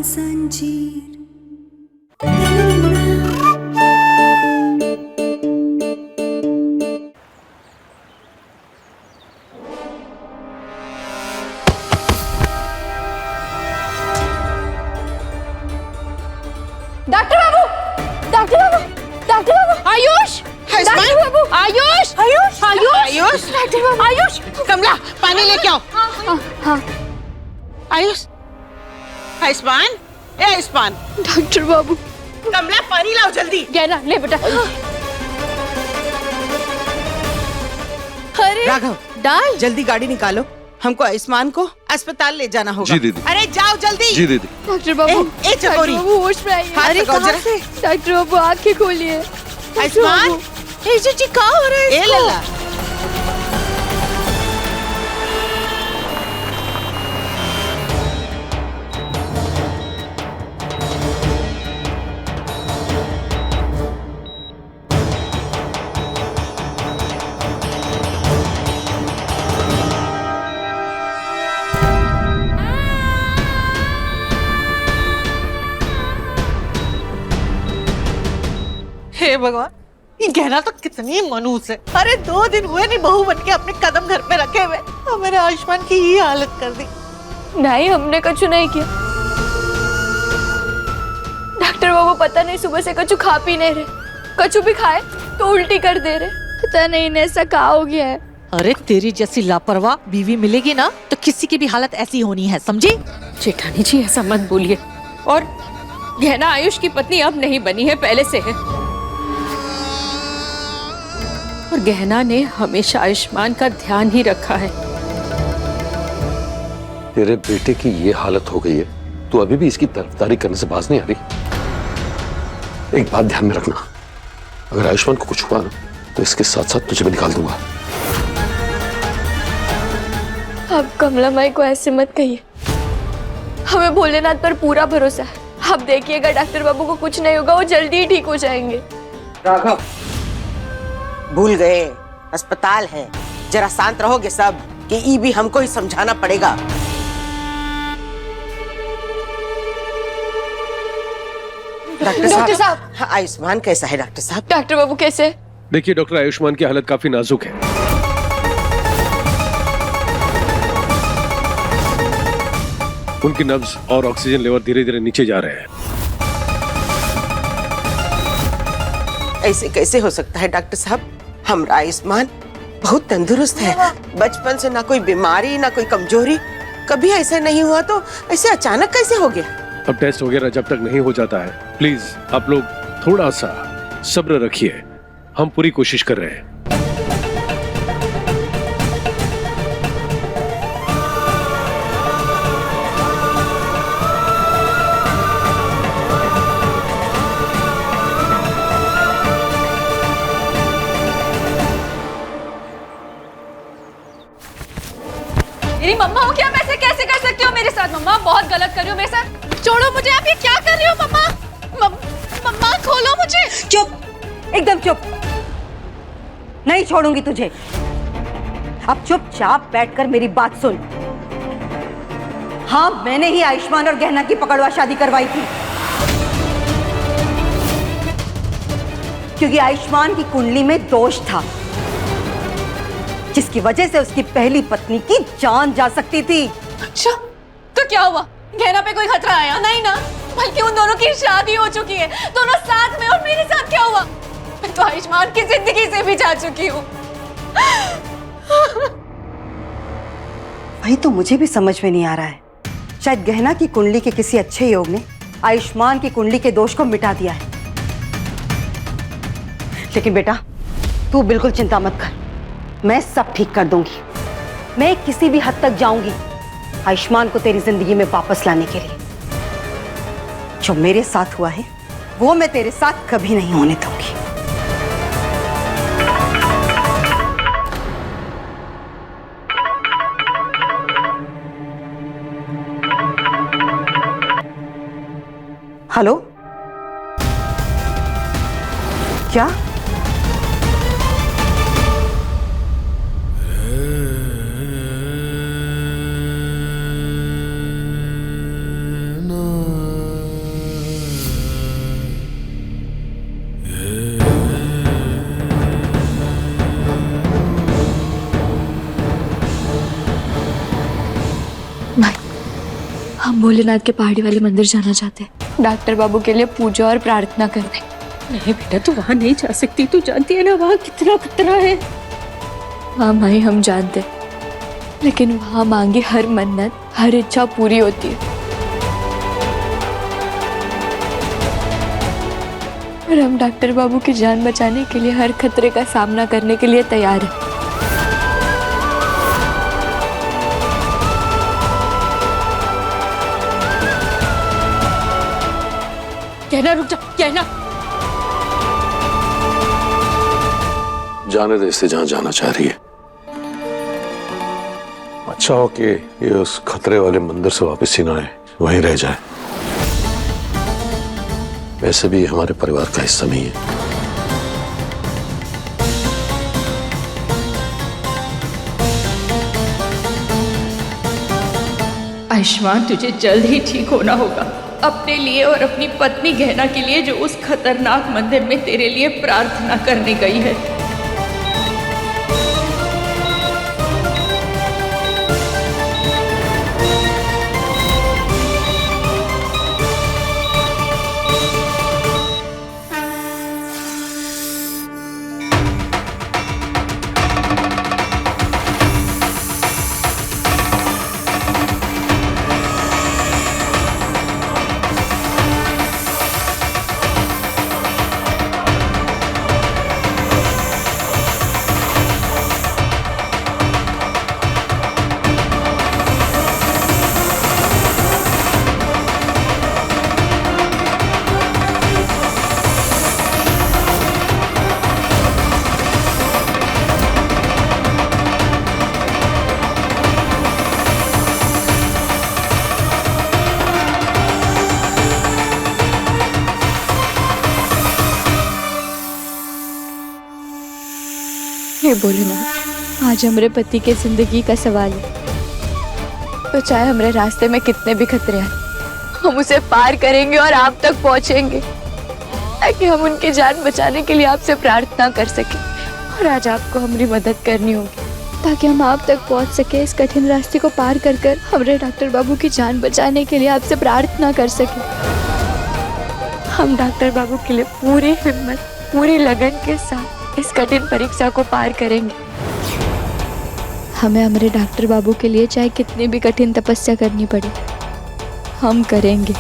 जंजीर। डॉक्टर बाबू, डॉक्टर बाबू, डॉक्टर बाबू, आयुष, डॉक्टर बाबू, Ayush, Ayush, Ayush, Ayush, doctor बाबू, आयुष, कमला पानी लेके आओ। हाँ, आयुष, आयुष्मान, ए आयुष्मान, डॉक्टर बाबू, कमला पानी लाओ जल्दी। गहना ले बेटा। अरे राघव, डाल जल्दी गाड़ी निकालो, हमको आयुष्मान को अस्पताल ले जाना होगा। जी दीदी। अरे जाओ जल्दी। जी दीदी। डॉक्टर बाबू, ए चकोरी, डॉक्टर बाबू होश में आइए। हाथ अरे लगाओ कहाँ जरा। से? डॉक्टर बाबू आंखें खोलिए। आयुष्मान, ए जी क्या हो रहा है ए इसको? लला, हे भगवान, ये गहना तो कितनी मनूस है। अरे 2 दिन हुए नहीं बहू बन के अपने कदम घर पे रखे हुए, और मेरे आयुष्मान की ये हालत कर दी। नहीं, हमने कछु नहीं किया। डॉक्टर बाबू पता नहीं सुबह से कछु खा पी नहीं रहे, कछु भी खाए तो उल्टी कर दे रहे। पता नहीं इन्हें ऐसा क्या हो गया है। अरे तेरी जैसी लापरवाह बीवी मिलेगी ना तो किसी की भी हालत ऐसी होनी है, समझी? जेठानी जी ऐसा मत बोलिए। और गहना आयुष की पत्नी अब नहीं बनी है, पहले से है। और गहना ने हमेशा आयुष्मान का ध्यान ही रखा है। तेरे बेटे की ये हालत हो गई है, तू अभी भी इसकी तरफदारी करने से बाज नहीं आ रही। एक बात ध्यान में रखना, अगर आयुष्मान को कुछ हुआ ना तो इसके साथ साथ तुझे भी निकाल दूंगा। आप कमला माई को ऐसे मत कहिए, हमें भोलेनाथ पर पूरा भरोसा है। आप देखिएगा डॉक्टर बाबू को कुछ नहीं होगा, वो जल्दी ही ठीक हो जाएंगे। राघव, भूल गए अस्पताल है, जरा शांत रहोगे सब कि ई भी हमको ही समझाना पड़ेगा। डॉक्टर साहब, हाँ, आयुष्मान कैसा है डॉक्टर साहब? डॉक्टर बाबू कैसे? देखिए डॉक्टर, आयुष्मान की हालत काफी नाजुक है। उनकी नब्ज और ऑक्सीजन लेवल धीरे धीरे नीचे जा रहे हैं। ऐसे कैसे हो सकता है डॉक्टर साहब? हमारा आयुष्मान बहुत तंदुरुस्त है, बचपन से ना कोई बीमारी ना कोई कमजोरी, कभी ऐसा नहीं हुआ, तो ऐसे अचानक कैसे हो गया? अब टेस्ट वगैरह जब तक नहीं हो जाता है, प्लीज आप लोग थोड़ा सा सब्र रखिए, हम पूरी कोशिश कर रहे हैं। मेरी मम्मा हो क्या? आप ऐसे कैसे कर सकती हो मेरे साथ? मम्मा बहुत गलत कर रही हो मेरे साथ। छोड़ो मुझे, आप ये क्या कर रही हो? मम्मा, मम्मा खोलो मुझे। चुप, एकदम चुप। नहीं छोड़ूंगी तुझे। अब चुपचाप बैठकर मेरी बात सुन। हाँ, मैंने ही आयुष्मान और गहना की पकड़वा शादी करवाई थी, क्योंकि आयुष्मान की कुंडली में दोष था, जिसकी वजह से उसकी पहली पत्नी की जान जा सकती थी। अच्छा, तो क्या हुआ? गहना पे कोई खतरा आया? नहीं ना, बल्कि उन दोनों की शादी हो चुकी है, दोनों साथ में। और मेरे साथ क्या हुआ? मैं तो आयुष्मान की जिंदगी से भी जा चुकी हूँ। वही तो मुझे भी समझ में नहीं आ रहा है। शायद गहना की कुंडली के किसी अच्छे योग ने आयुष्मान की कुंडली के दोष को मिटा दिया है। लेकिन बेटा, तू बिल्कुल चिंता मत कर, मैं सब ठीक कर दूंगी। मैं किसी भी हद तक जाऊंगी आयुष्मान को तेरी जिंदगी में वापस लाने के लिए। जो मेरे साथ हुआ है वो मैं तेरे साथ कभी नहीं होने दूंगी। हेलो, क्या? हम भोलेनाथ के पहाड़ी वाले मंदिर जाना चाहते हैं, डॉक्टर बाबू के लिए पूजा और प्रार्थना करने। नहीं बेटा, तू वहां नहीं जा सकती। तू जानती है ना वहां कितना खतरा है। हाँ माई, हम जानते हैं, लेकिन वहां मांगी हर मन्नत, हर इच्छा पूरी होती है। और हम डॉक्टर बाबू की जान बचाने के लिए हर खतरे का सामना करने के लिए तैयार हैं। कहना, रुक जा कहना। जाने दे इसे जहां जाना चाह रही है। अच्छा हो कि ये उस खतरे वाले मंदिर से वापस ही ना आए, वहीं रह जाए। वैसे भी हमारे परिवार का हिस्सा नहीं है। आयुष्मान, तुझे जल्द ही ठीक होना होगा। अपने लिए और अपनी पत्नी गहना के लिए जो उस खतरनाक मंदिर में तेरे लिए प्रार्थना करने गई है। हे भोलेनाथ, आज हमारे पति के जिंदगी का सवाल है, तो चाहे हमारे रास्ते में कितने भी खतरे आए, हम उसे पार करेंगे और आप तक पहुंचेंगे, ताकि हम उनकी जान बचाने के लिए आपसे प्रार्थना कर सकें। और आज आपको हमारी मदद करनी होगी, ताकि हम आप तक पहुंच सके। इस कठिन रास्ते को पार कर कर हमारे डॉक्टर बाबू की जान बचाने के लिए आपसे प्रार्थना कर सके। हम डॉक्टर बाबू के लिए पूरी हिम्मत, पूरी लगन के साथ इस कठिन परीक्षा को पार करेंगे। हमें हमारे डॉक्टर बाबू के लिए चाहे कितनी भी कठिन तपस्या करनी पड़े, हम करेंगे।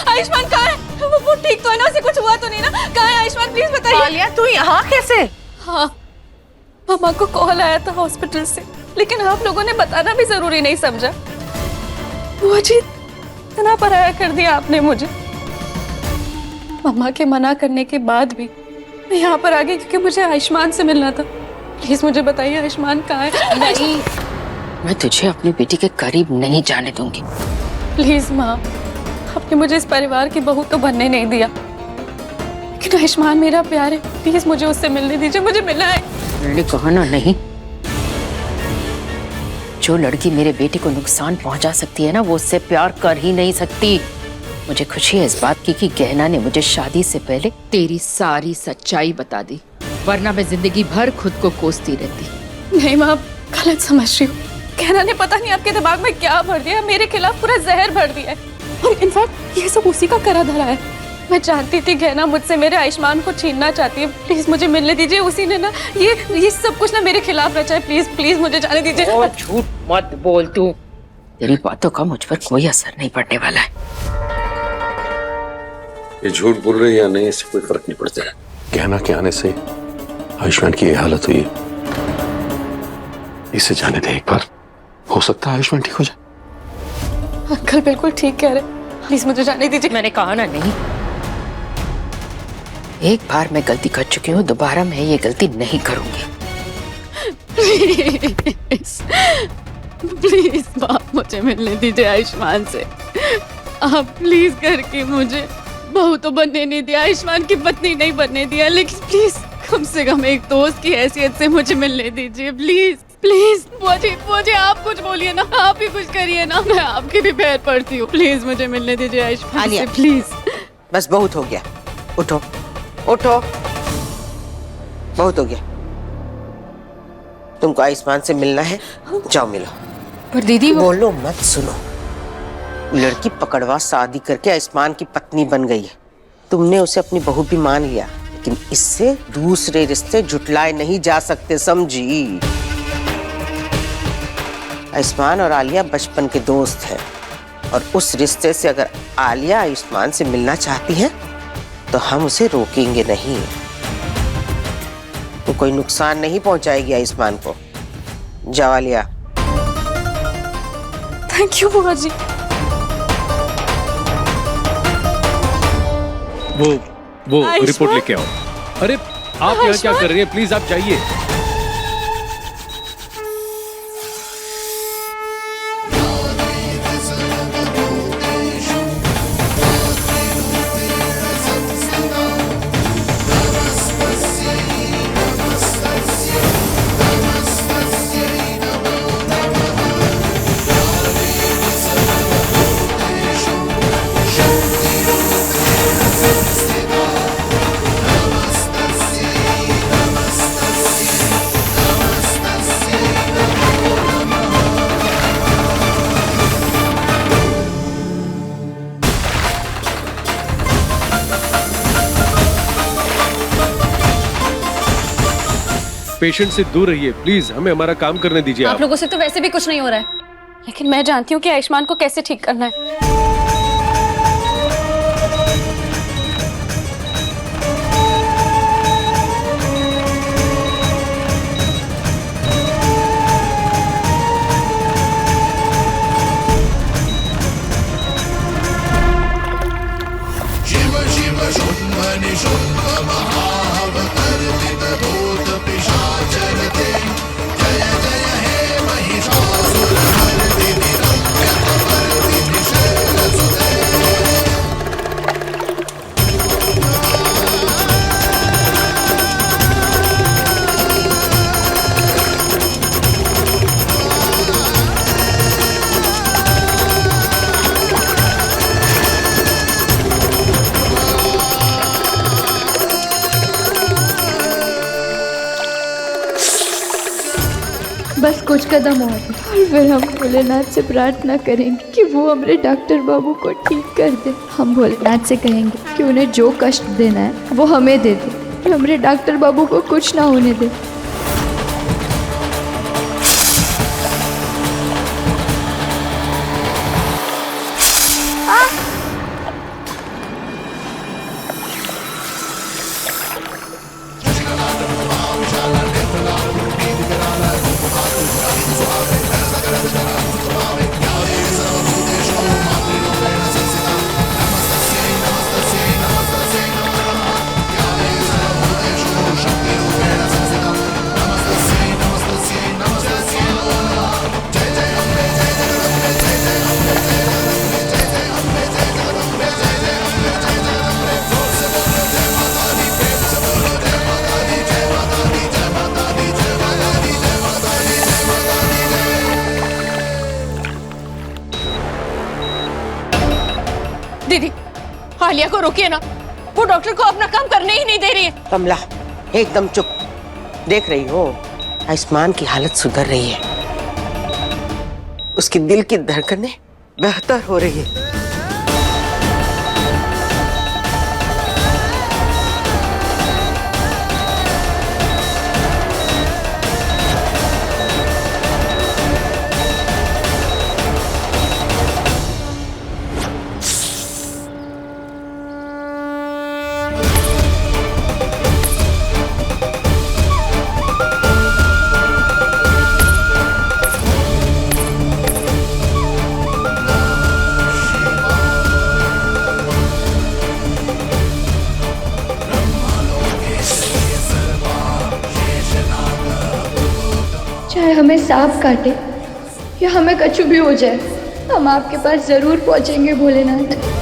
आयुष्मान कहाँ है? वो ठीक तो है ना? उसे कुछ हुआ तो नहीं ना? कहाँ है आयुष्मान? प्लीज बताइए। आलिया, तू यहाँ कैसे? हाँ, मम्मा को कॉल आया था हॉस्पिटल से, लेकिन आप लोगों ने बताना भी जरूरी नहीं समझा। वो जी इतना पराया कर दिया आपने मुझे। मम्मा के मना करने के बाद भी मैं यहाँ पर आ गई क्योंकि मुझे आयुष्मान से मिलना था। प्लीज मुझे बताइए आयुष्मान कहाँ है? नहीं, मैं तुझे अपनी बेटी के करीब नहीं जाने दूंगी। प्लीज माँ, आपने मुझे इस परिवार की बहू तो बनने नहीं दिया, लेकिन आयुष्मान मेरा प्यार है। प्लीज मुझे उससे मिलने दीजिए, मुझे मिलना है। मैंने कहा ना नहीं। जो लड़की मेरे बेटे को नुकसान पहुंचा सकती है ना, वो उससे प्यार कर ही नहीं सकती। मुझे खुशी है इस बात की कि गहना ने मुझे शादी से पहले तेरी सारी सच्चाई बता दी, वरना मैं जिंदगी भर खुद को कोसती रहती। नहीं माँ, आप गलत समझ रही हो। गहना ने पता नहीं आपके दिमाग में क्या भर दिया, मेरे खिलाफ पूरा जहर भर दिया है। और इनफैक्ट ये सब उसी का करा धरा है। मैं जानती थी गहना मुझसे मेरे आयुष्मान को छीनना चाहती है। प्लीज मुझे मिलने दीजिए। उसी ने ना ये सब कुछ ना मेरे खिलाफ रचा है। प्लीज प्लीज मुझे जाने दीजिए। झूठ मत बोल तू। तेरी बातों का मुझ पर कोई असर नहीं पड़ने वाला है। ये झूठ बोल रहे या नहीं इससे कोई फर्क नहीं पड़ता है। कहना के आने से आयुष्मान की ये हालत हुई है, इसे जाने दे एक बार, हो सकता है आयुष्मान ठीक हो जाए। अंकल बिल्कुल ठीक कह रहे, प्लीज मुझे जाने दीजिए। मैंने कहा ना नहीं। एक बार मैं गलती कर चुकी हूँ, दोबारा मैं ये गलती नहीं करूंगी। प्लीज आप मुझे मिलने दीजिए आयुष्मान से। आप प्लीज करके मुझे बहू तो बनने नहीं दिया, आयुष्मान की पत्नी नहीं बनने दिया, लेकिन प्लीज कम से कम एक दोस्त की हैसियत से मुझे मिलने दीजिए प्लीज। प्लीज मुझे आप कुछ बोलिए ना, आप ही कुछ करिए ना, मैं आपके भी पैर पड़ती हूँ। प्लीज मुझे मिलने दीजिए आयुष्मान से, प्लीज। बस बहुत हो गया, उठो उठो, बहुत हो गया। तुमको आयुष्मान से मिलना है, जाओ मिलो। पर दीदी बोलो मत, सुनो। लड़की पकड़वा शादी करके आयुष्मान की पत्नी बन गई है। तुमने उसे अपनी बहू भी मान लिया, लेकिन इससे दूसरे रिश्ते झुटलाए नहीं जा सकते, समझी? आयुष्मान और आलिया बचपन के दोस्त हैं, और उस रिश्ते से अगर आलिया आयुष्मान से मिलना चाहती है तो हम उसे रोकेंगे नहीं। तो कोई नुकसान नहीं पहुंचाएगी आयुष्मान को। जाओ आलिया। थैंक यू बुआ जी। वो रिपोर्ट लेके आओ। अरे आप यहाँ क्या कर रही हैं? प्लीज आप जाइए। पेशेंट से दूर रहिए प्लीज, हमें हमारा काम करने दीजिए। आप लोगों से तो वैसे भी कुछ नहीं हो रहा है, लेकिन मैं जानती हूँ कि आयुष्मान को कैसे ठीक करना है। बस कुछ कदम और फिर हम भोलेनाथ से प्रार्थना करेंगे कि वो हमारे डॉक्टर बाबू को ठीक कर दे। हम भोलेनाथ से कहेंगे कि उन्हें जो कष्ट देना है वो हमें दे दे, कि हमारे डॉक्टर बाबू को कुछ ना होने दे। दीदी आलिया को रोकिए ना, वो डॉक्टर को अपना काम करने ही नहीं दे रही है। कमला एकदम चुप। देख रही हो आयुष्मान की हालत सुधर रही है, उसकी दिल की धड़कनें बेहतर हो रही है। हमें सांप काटे या हमें कछु भी हो जाए, हम आपके पास जरूर पहुंचेंगे भोलेनाथ।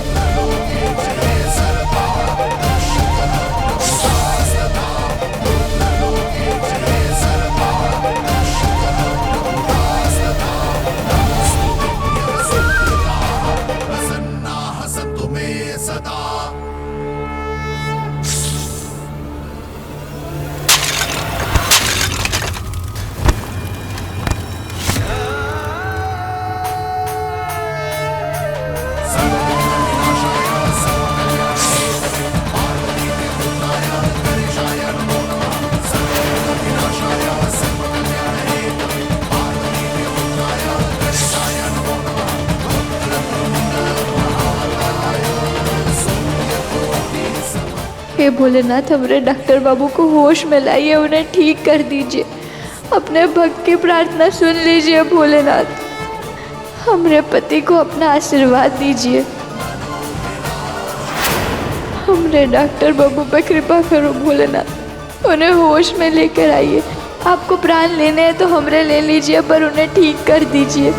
हे भोलेनाथ, हमारे डॉक्टर बाबू को होश में लाइए, उन्हें ठीक कर दीजिए। अपने भक्त की प्रार्थना सुन लीजिए भोलेनाथ। हमारे पति को अपना आशीर्वाद दीजिए। हमारे डॉक्टर बाबू पे कृपा करो भोलेनाथ, उन्हें होश में लेकर आइए। आपको प्राण लेने हैं तो हमरे ले लीजिए, पर उन्हें ठीक कर दीजिए।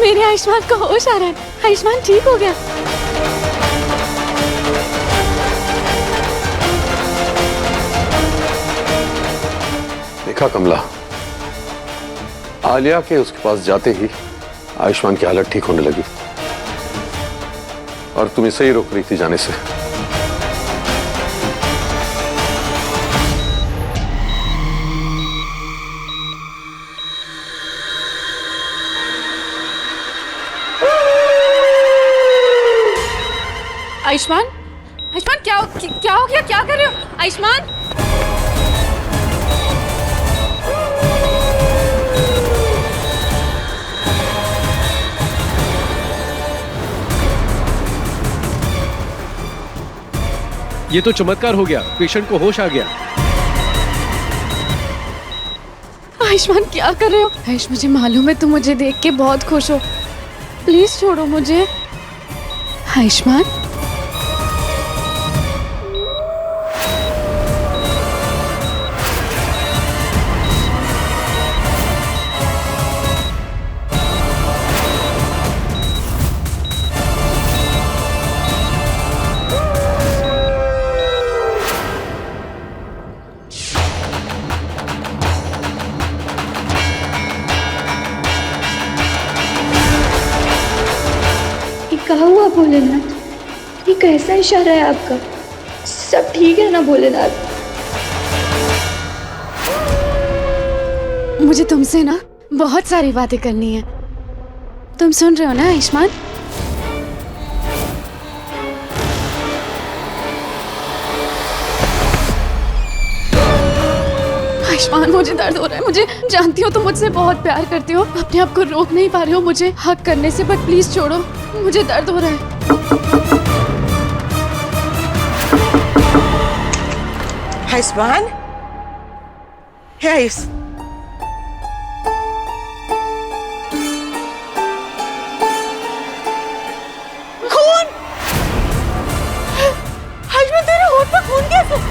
मेरे आयुष्मान को होश आ रहा है, आयुष्मान ठीक हो गया। देखा कमला, आलिया के उसके पास जाते ही आयुष्मान की हालत ठीक होने लगी और तुम इसे ही रोक रही थी जाने से। आयुष्मान, आयुष्मान क्या हो गया? क्या कर रहे हो आयुष्मान? ये तो चमत्कार हो गया, पेशेंट को होश आ गया। आयुष्मान क्या कर रहे हो? आयुष, मुझे मालूम है तुम मुझे देख के बहुत खुश हो, प्लीज छोड़ो मुझे। आयुष्मान, कहा हुआ भोलेनाथ? ये कैसा इशारा है आपका? सब ठीक है ना भोलेनाथ? मुझे तुमसे ना बहुत सारी बातें करनी है। तुम सुन रहे हो ना आयुष्मान? आयुष्मान, मुझे दर्द हो रहा है। मुझे जानती हो तुम मुझसे बहुत प्यार करती हो, अपने आप को रोक नहीं पा रही हो मुझे हक करने से, बट प्लीज छोड़ो, मुझे दर्द हो रहा है। आयुष्मान, हे आयुष, खून! आयुष्मान, तेरे होठ पे खून कैसे?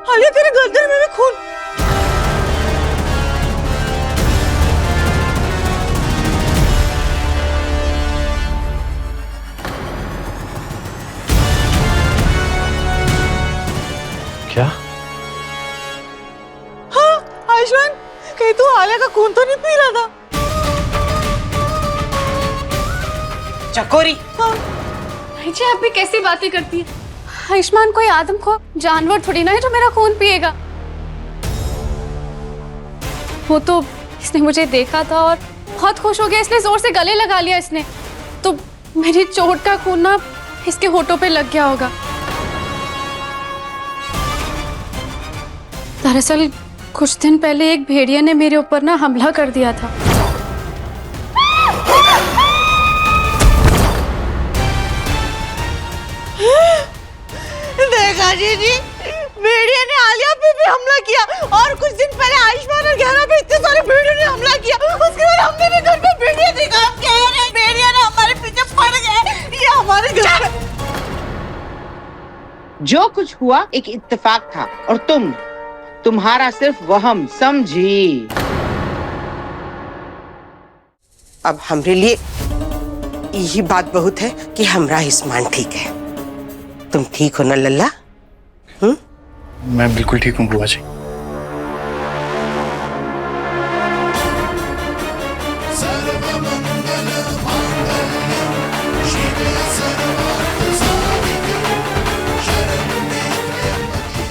आलिया, तेरे गर्दन में भी खून! क्या? हाँ, आयुष्मान, कहीं तू आलिया का खून तो नहीं पी रहा था? चकोरी! हाँ। जी, आप भी कैसी बातें करती है? आयुष्मान, कोई आदम को जानवर थोड़ी ना है जो मेरा खून पिएगा। वो तो इसने मुझे देखा था और बहुत खुश हो गया, इसने जोर से गले लगा लिया इसने, तो मेरी चोट का खून ना इसके होठों पे लग गया होगा। दरअसल कुछ दिन पहले एक भेड़िया ने मेरे ऊपर ना हमला कर दिया था। देखा जी, भेड़िया ने आलिया पे भी हमला किया और कुछ दिन पहले आयुष्मान और गहरा पे इतने सारे भेड़ियों ने हमला किया। उसके बाद हमने भी घर पे भेड़िया देखा। हम कह रहे हैं भेड़िया ने हमारे पीछे पड़ गए, ये हमारे घर। जो कुछ हुआ एक इत्तेफाक था और तुम्हारा सिर्फ वहम, समझी। अब हमरे लिए यही बात बहुत है कि हमरा आयुष्मान ठीक है। तुम ठीक हो ना लल्ला? मैं बिल्कुल ठीक हूँ बुआ जी।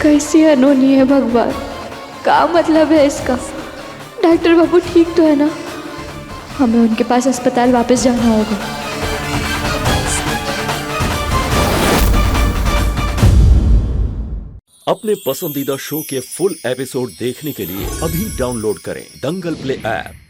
कैसी अनहोनी है भगवान, क्या मतलब है इसका? डॉक्टर बाबू ठीक तो है ना? हमें उनके पास अस्पताल वापस जाना होगा। अपने पसंदीदा शो के फुल एपिसोड देखने के लिए अभी डाउनलोड करें दंगल प्ले ऐप।